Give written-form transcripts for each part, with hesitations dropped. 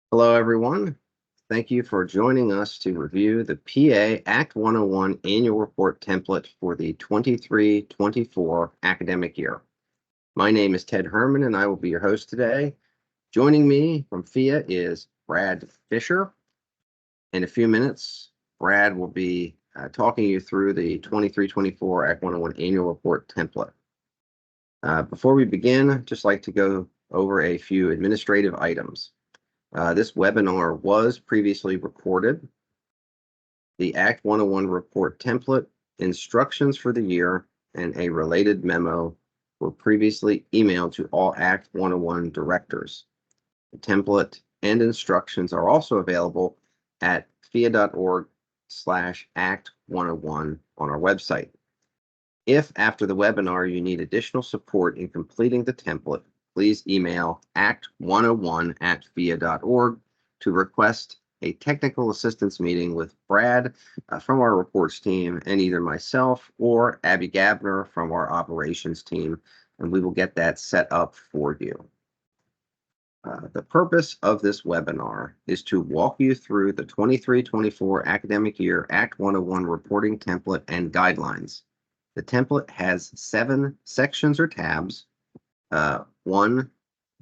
Hello, everyone. Thank you for joining us to review the PA Act 101 Annual Report template for the 23-24 academic year. My name is Ted Herman, and I will be your host today. Joining me from FIA is Brad Fisher. In a few minutes, Brad will be talking you through the 23-24 Act 101 Annual Report template. Before we begin, I'd just like to go over a few administrative items. This webinar was previously recorded. The Act 101 report template, instructions for the year, and a related memo were previously emailed to all Act 101 directors. The template and instructions are also available at fia.org/act101 on our website. If after the webinar you need additional support in completing the template, please email act101@fia.org to request a technical assistance meeting with Brad from our reports team and either myself or Abby Gabner from our operations team, and we will get that set up for you. The purpose of this webinar is to walk you through the 23-24 academic year Act 101 reporting template and guidelines. The template has 7 sections or tabs. 1,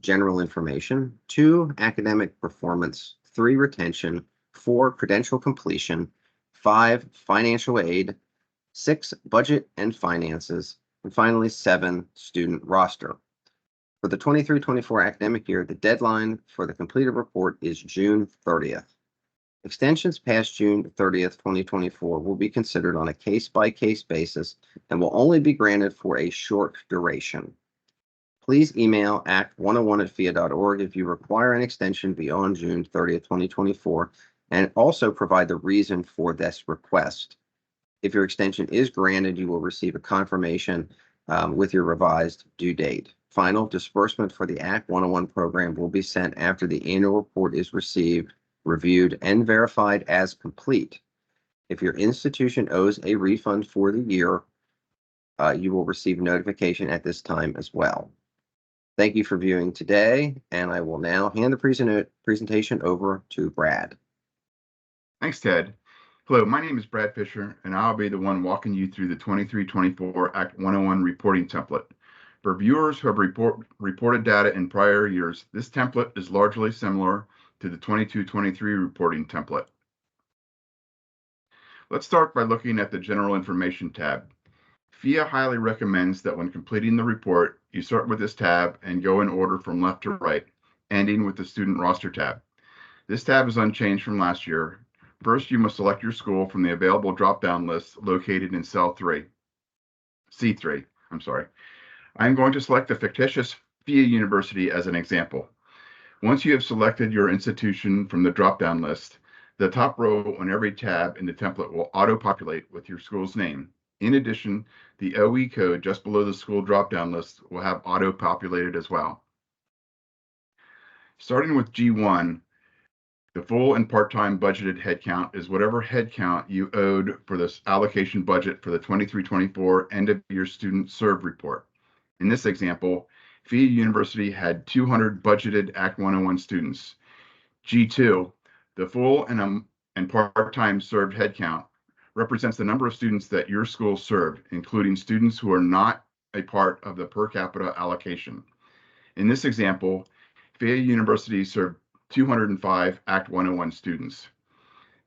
general information, 2, academic performance, 3, retention, 4, credential completion, 5, financial aid, 6, budget and finances, and finally 7, student roster. For the 23-24 academic year, the deadline for the completed report is June 30th. Extensions past June 30th, 2024 will be considered on a case-by-case basis and will only be granted for a short duration. Please email act101@fia.org if you require an extension beyond June 30th, 2024, and also provide the reason for this request. If your extension is granted, you will receive a confirmation with your revised due date. Final disbursement for the Act 101 program will be sent after the annual report is received, reviewed, and verified as complete. If your institution owes a refund for the year, you will receive notification at this time as well. Thank you for viewing today, and I will now hand the presentation over to Brad. Thanks, Ted. Hello, my name is Brad Fisher, and I'll be the one walking you through the 23-24 Act 101 reporting template. For viewers who have reported data in prior years, this template is largely similar to the 22-23 reporting template. Let's start by looking at the General Information tab. FIA highly recommends that when completing the report, you start with this tab and go in order from left to right, ending with the Student Roster tab. This tab is unchanged from last year. First, you must select your school from the available drop-down list located in cell C3. I'm going to select the fictitious FIA University as an example. Once you have selected your institution from the drop-down list, the top row on every tab in the template will auto-populate with your school's name. In addition, the OE code just below the school drop-down list will have auto-populated as well. Starting with G1, the full and part-time budgeted headcount is whatever headcount you owed for this allocation budget for the 23-24 end-of-year student serve report. In this example, FIA University had 200 budgeted Act 101 students. G2, the full and part-time served headcount, represents the number of students that your school served, including students who are not a part of the per capita allocation. In this example, FIA University served 205 Act 101 students.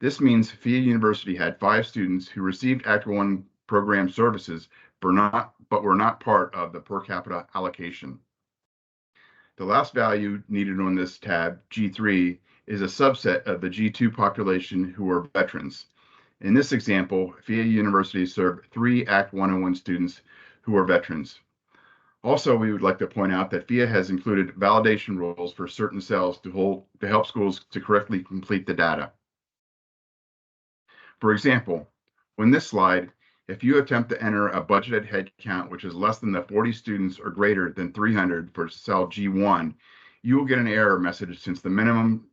This means FIA University had 5 students who received Act 101 program services but were not part of the per capita allocation. The last value needed on this tab, G3, is a subset of the G2 population who are veterans. In this example, FIA University served 3 Act 101 students who are veterans. Also, we would like to point out that FIA has included validation rules for certain cells to help schools to correctly complete the data. For example, on this slide, if you attempt to enter a budgeted head count which is less than the 40 students or greater than 300 for cell G1, you will get an error message since the minimum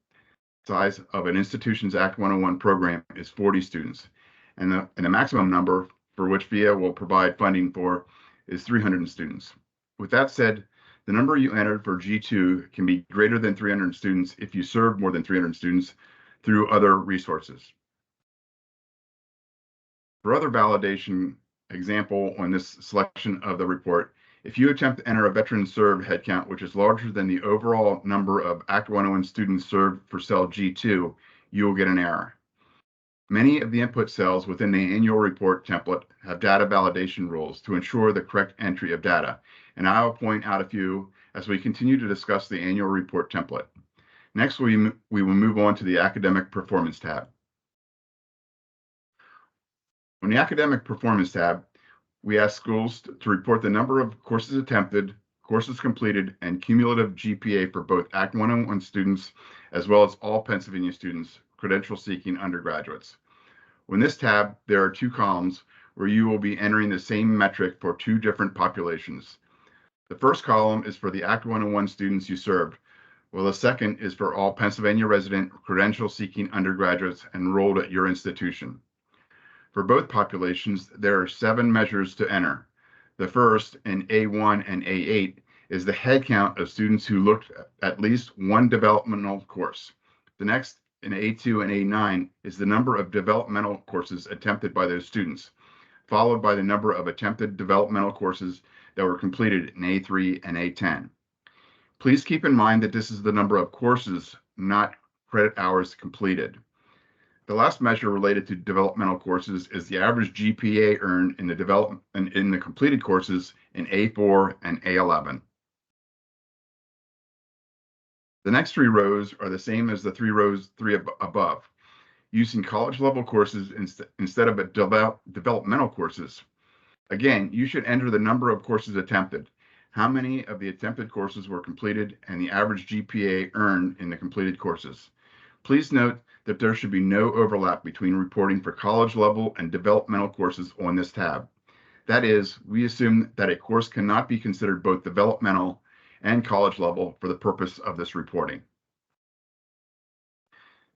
size of an institution's Act 101 program is 40 students, and the maximum number for which FIA will provide funding for is 300 students. With that said, The number you entered for G2 can be greater than 300 students if you serve more than 300 students through other resources. For other validation example on this selection of the report, if you attempt to enter a veteran served headcount, which is larger than the overall number of Act 101 students served for cell G2, you will get an error. Many of the input cells within the annual report template have data validation rules to ensure the correct entry of data, and I will point out a few as we continue to discuss the annual report template. Next, we will move on to the academic performance tab. On the academic performance tab, we ask schools to report the number of courses attempted, courses completed, and cumulative GPA for both Act 101 students, as well as all Pennsylvania students, credential-seeking undergraduates. On this tab, there are two columns where you will be entering the same metric for two different populations. The first column is for the Act 101 students you served, while the second is for all Pennsylvania resident credential-seeking undergraduates enrolled at your institution. For both populations, there are 7 measures to enter. The first, in A1 and A8, is the head count of students who looked at least one developmental course. The next, in A2 and A9, is the number of developmental courses attempted by those students, followed by the number of attempted developmental courses that were completed in A3 and A10. Please keep in mind that this is the number of courses, not credit hours completed. The last measure related to developmental courses is the average GPA earned in the completed courses in A4 and A11. The next 3 rows are the same as the 3 above, using college level courses instead of developmental courses. Again, you should enter the number of courses attempted, how many of the attempted courses were completed, and the average GPA earned in the completed courses. Please note that there should be no overlap between reporting for college level and developmental courses on this tab. That is, we assume that a course cannot be considered both developmental and college level for the purpose of this reporting.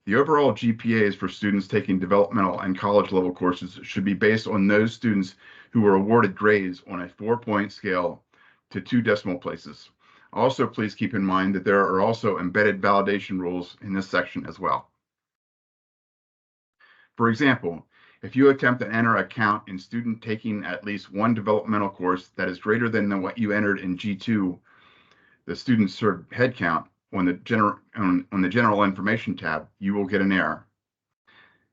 The overall GPAs for students taking developmental and college level courses should be based on those students who were awarded grades on a 4-point scale to 2 decimal places. Also, please keep in mind that there are also embedded validation rules in this section as well. For example, if you attempt to enter a count in student taking at least one developmental course that is greater than what you entered in G2, the student served head count on the general information tab, you will get an error.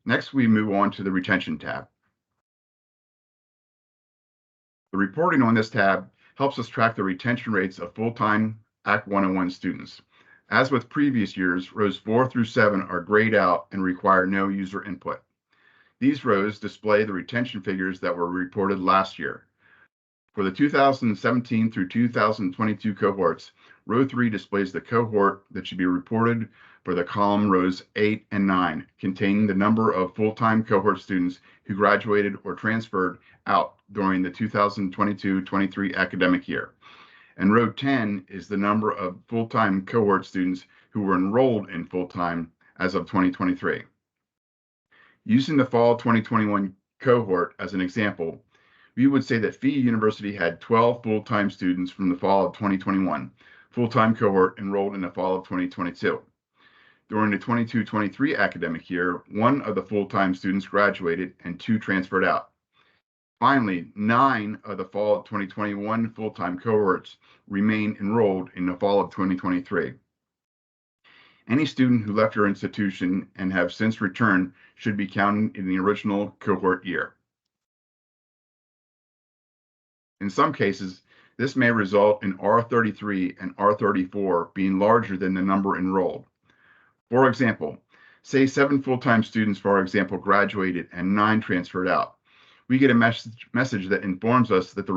Next, we move on to the retention tab. The reporting on this tab helps us track the retention rates of full-time Act 101 students. As with previous years, rows 4 through 7 are grayed out and require no user input. These rows display the retention figures that were reported last year. For the 2017 through 2022 cohorts, row 3 displays the cohort that should be reported for the column rows 8 and 9, containing the number of full-time cohort students who graduated or transferred out during the 2022-23 academic year. And row 10 is the number of full-time cohort students who were enrolled in full-time as of 2023. Using the fall 2021 cohort as an example, we would say that Fee University had 12 full-time students from the fall of 2021, full-time cohort enrolled in the fall of 2022. During the 22-23 academic year, 1 of the full-time students graduated and 2 transferred out. Finally, 9 of the fall of 2021 full-time cohorts remain enrolled in the fall of 2023. Any student who left your institution and have since returned should be counted in the original cohort year. In some cases, this may result in R33 and R34 being larger than the number enrolled. For example, say 7 full-time students, for example, graduated and 9 transferred out. We get a message that informs us that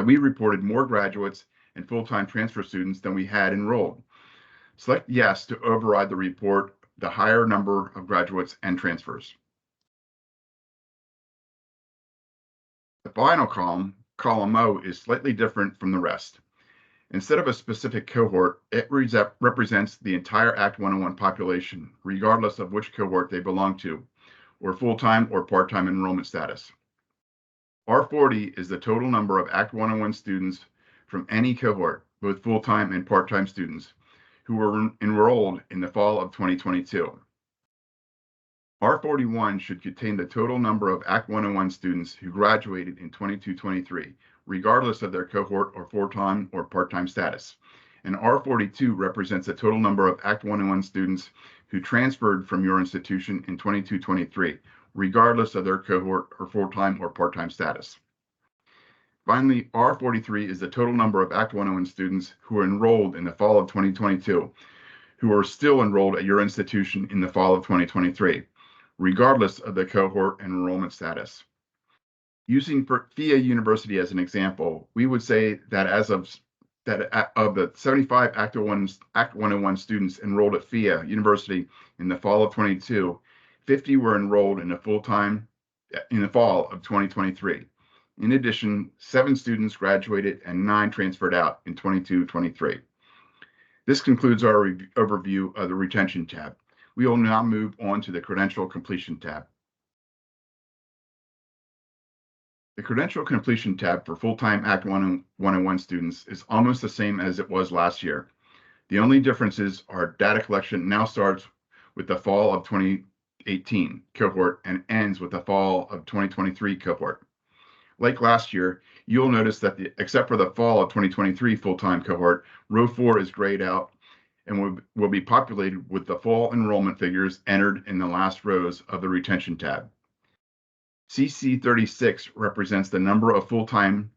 we reported more graduates and full-time transfer students than we had enrolled. Select yes to override the report, the higher number of graduates and transfers. The final column, column O, is slightly different from the rest. Instead of a specific cohort, it represents the entire Act 101 population, regardless of which cohort they belong to, or full-time or part-time enrollment status. R40 is the total number of Act 101 students from any cohort, both full-time and part-time students, who were enrolled in the fall of 2022. R41 should contain the total number of Act 101 students who graduated in 22-23, regardless of their cohort or full-time or part-time status. And R42 represents the total number of Act 101 students who transferred from your institution in 22-23, regardless of their cohort or full-time or part-time status. Finally, R43 is the total number of Act 101 students who were enrolled in the fall of 2022, who are still enrolled at your institution in the fall of 2023, regardless of the cohort and enrollment status. Using FIA University as an example, we would say that of the 75 Act 101 students enrolled at FIA University in the fall of 22, 50 were enrolled in the fall of 2023. In addition, 7 students graduated and 9 transferred out in 22-23. This concludes our overview of the retention tab. We will now move on to the credential completion tab. The credential completion tab for full-time Act 101 students is almost the same as it was last year. The only differences are data collection now starts with the fall of 2018 cohort and ends with the fall of 2023 cohort. Like last year, you'll notice that except for the fall of 2023 full-time cohort, row 4 is grayed out and will be populated with the fall enrollment figures entered in the last rows of the retention tab. CC36 represents the number of full-time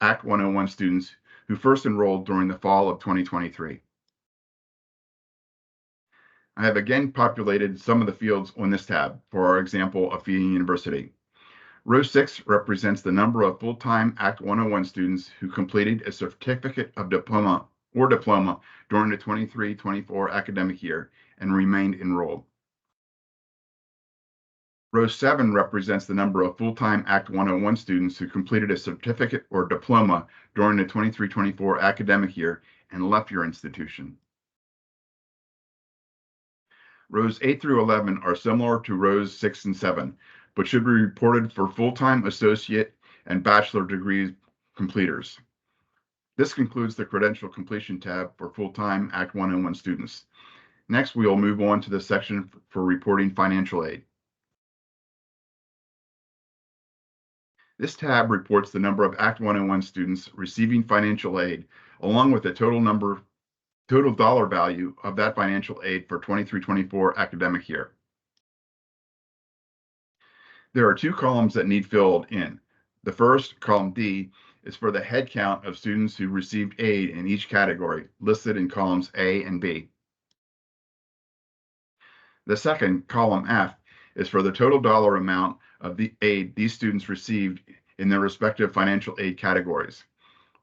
Act 101 students who first enrolled during the fall of 2023. I have again populated some of the fields on this tab for our example of FIA University. Row 6 represents the number of full-time Act 101 students who completed a certificate of diploma during the 23-24 academic year and remained enrolled. Row 7 represents the number of full-time Act 101 students who completed a certificate or diploma during the 23-24 academic year and left your institution. Rows 8 through 11 are similar to rows 6 and 7, but should be reported for full-time associate and bachelor degree completers. This concludes the credential completion tab for full-time Act 101 students. Next, we will move on to the section for reporting financial aid. This tab reports the number of Act 101 students receiving financial aid, along with the total dollar value of that financial aid for 23-24 academic year. There are 2 columns that need filled in. The first, column D, is for the head count of students who received aid in each category, listed in columns A and B. The second, column F, is for the total dollar amount of the aid these students received in their respective financial aid categories.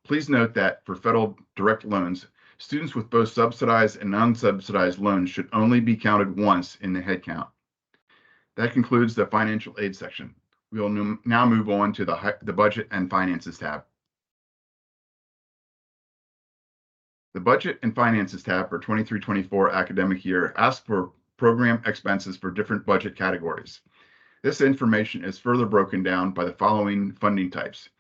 Please note that for federal direct loans, students with both subsidized and non-subsidized loans should only be counted once in the head count. That concludes the financial aid section. We will now move on to the budget and finances tab. The budget and finances tab for 23-24 academic year asks for program expenses for different budget categories. This information is further broken down by the following funding types: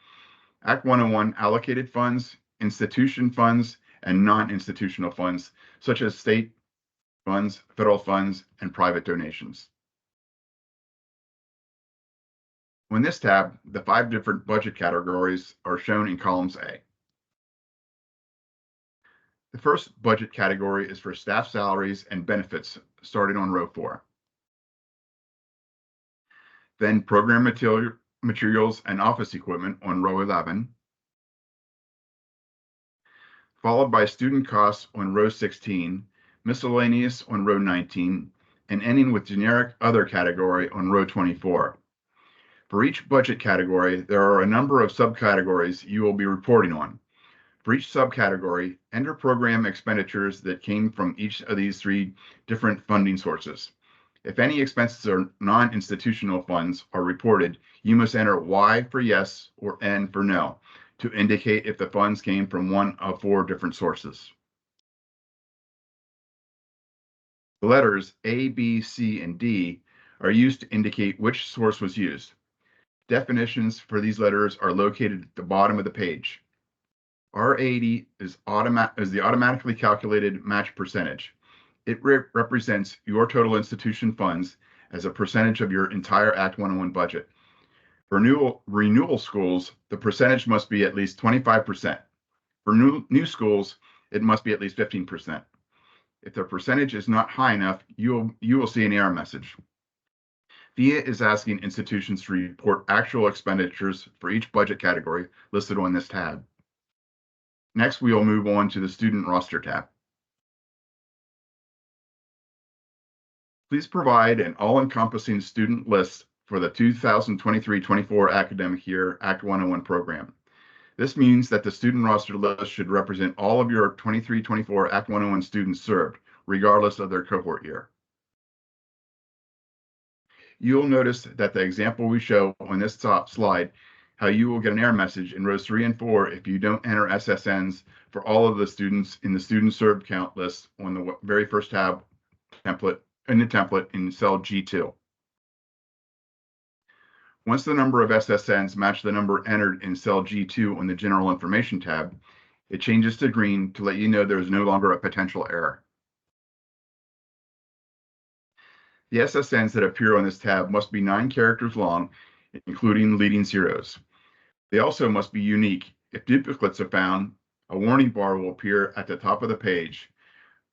Act 101 allocated funds, institution funds, and non-institutional funds, such as state funds, federal funds, and private donations. On this tab, the 5 different budget categories are shown in columns A. The first budget category is for staff salaries and benefits, starting on row 4. Then program materials and office equipment on row 11, followed by student costs on row 16, miscellaneous on row 19, and ending with generic other category on row 24. For each budget category, there are a number of subcategories you will be reporting on. For each subcategory, enter program expenditures that came from each of these 3 different funding sources. If any expenses or non-institutional funds are reported, you must enter Y for yes or N for no to indicate if the funds came from one of 4 different sources. The letters A, B, C, and D are used to indicate which source was used. Definitions for these letters are located at the bottom of the page. R80 is the automatically calculated match percentage. It represents your total institution funds as a percentage of your entire Act 101 budget. For renewal schools, the percentage must be at least 25%. For new schools, it must be at least 15%. If the percentage is not high enough, you will see an error message. FIA is asking institutions to report actual expenditures for each budget category listed on this tab. Next, we will move on to the student roster tab. Please provide an all-encompassing student list for the 2023-24 academic year Act 101 program. This means that the student roster list should represent all of your 23-24 Act 101 students served, regardless of their cohort year. You'll notice that the example we show on this top slide, how you will get an error message in rows 3 and 4 if you don't enter SSNs for all of the students in the student served count list on the very first tab template in cell G2. Once the number of SSNs match the number entered in cell G2 on the General Information tab, it changes to green to let you know there is no longer a potential error. The SSNs that appear on this tab must be 9 characters long, including leading zeros. They also must be unique. If duplicates are found, a warning bar will appear at the top of the page.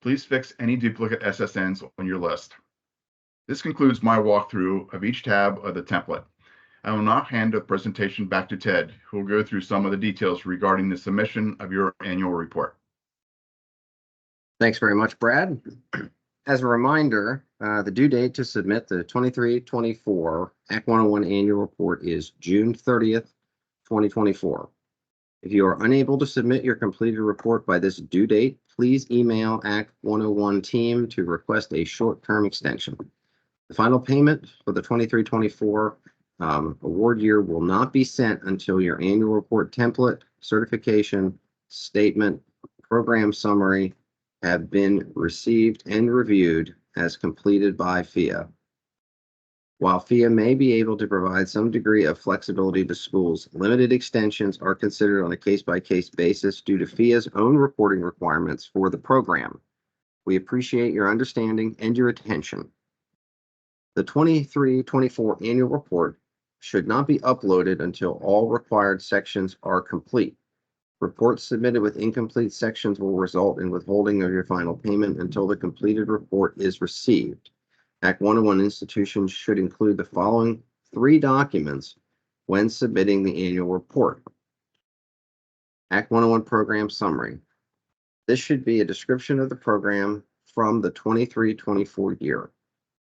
Please fix any duplicate SSNs on your list. This concludes my walkthrough of each tab of the template. I will now hand the presentation back to Ted, who will go through some of the details regarding the submission of your annual report. Thanks very much, Brad. As a reminder, the due date to submit the 23-24 Act 101 annual report is June 30th, 2024. If you are unable to submit your completed report by this due date, please email Act 101 team to request a short-term extension. The final payment for the 23-24 award year will not be sent until your annual report template, certification, statement, program summary have been received and reviewed as completed by FIA. While FIA may be able to provide some degree of flexibility to schools, limited extensions are considered on a case-by-case basis due to FIA's own reporting requirements for the program. We appreciate your understanding and your attention. The 23-24 annual report should not be uploaded until all required sections are complete. Reports submitted with incomplete sections will result in withholding of your final payment until the completed report is received. Act 101 institutions should include the following 3 documents when submitting the annual report. Act 101 program summary. This should be a description of the program from the 23-24 year.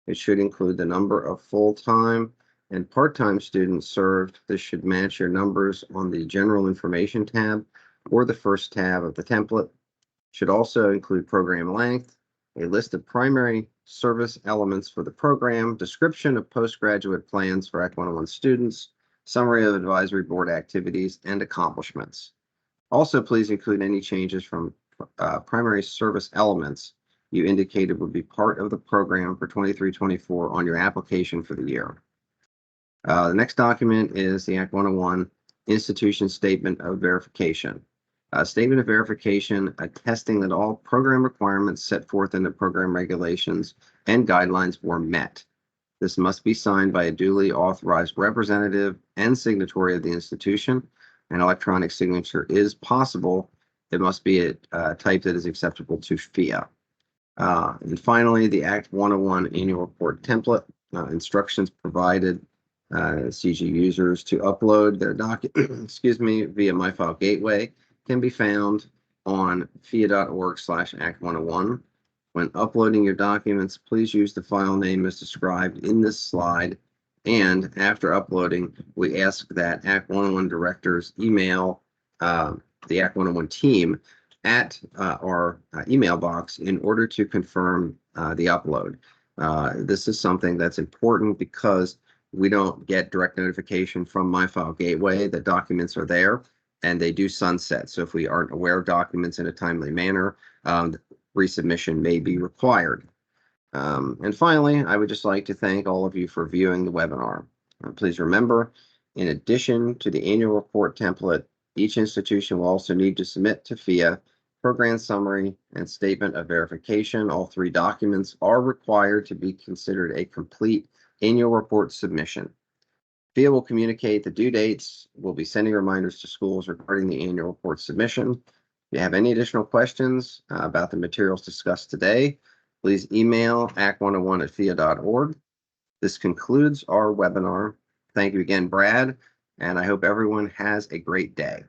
It should include the number of full-time and part-time students served. This should match your numbers on the General Information tab or the first tab of the template. Should also include program length, a list of primary service elements for the program, description of postgraduate plans for Act 101 students, summary of advisory board activities and accomplishments. Also, please include any changes from primary service elements you indicated would be part of the program for 23-24 on your application for the year. The next document is the Act 101 Institution Statement of Verification. A statement of verification attesting that all program requirements set forth in the program regulations and guidelines were met. This must be signed by a duly authorized representative and signatory of the institution. An electronic signature is possible. It must be a type that is acceptable to FIA. And finally, the Act 101 annual report template, instructions provided CG users to upload their document, via MyFile Gateway can be found on fia.org/act101. When uploading your documents, please use the file name as described in this slide. And after uploading, we ask that Act 101 directors email the Act 101 team at our email box in order to confirm the upload. This is something that's important because we don't get direct notification from MyFile Gateway that documents are there, and they do sunset. So if we aren't aware of documents in a timely manner, resubmission may be required. And finally, I would just like to thank all of you for viewing the webinar. Please remember, in addition to the annual report template, Each institution will also need to submit to FIA program summary and statement of verification. All three documents are required to be considered a complete annual report submission. FIA will communicate the due dates. We'll be sending reminders to schools regarding the annual report submission. If you have any additional questions about the materials discussed today, please email act101@fia.org. This concludes our webinar. Thank you again, Brad, and I hope everyone has a great day.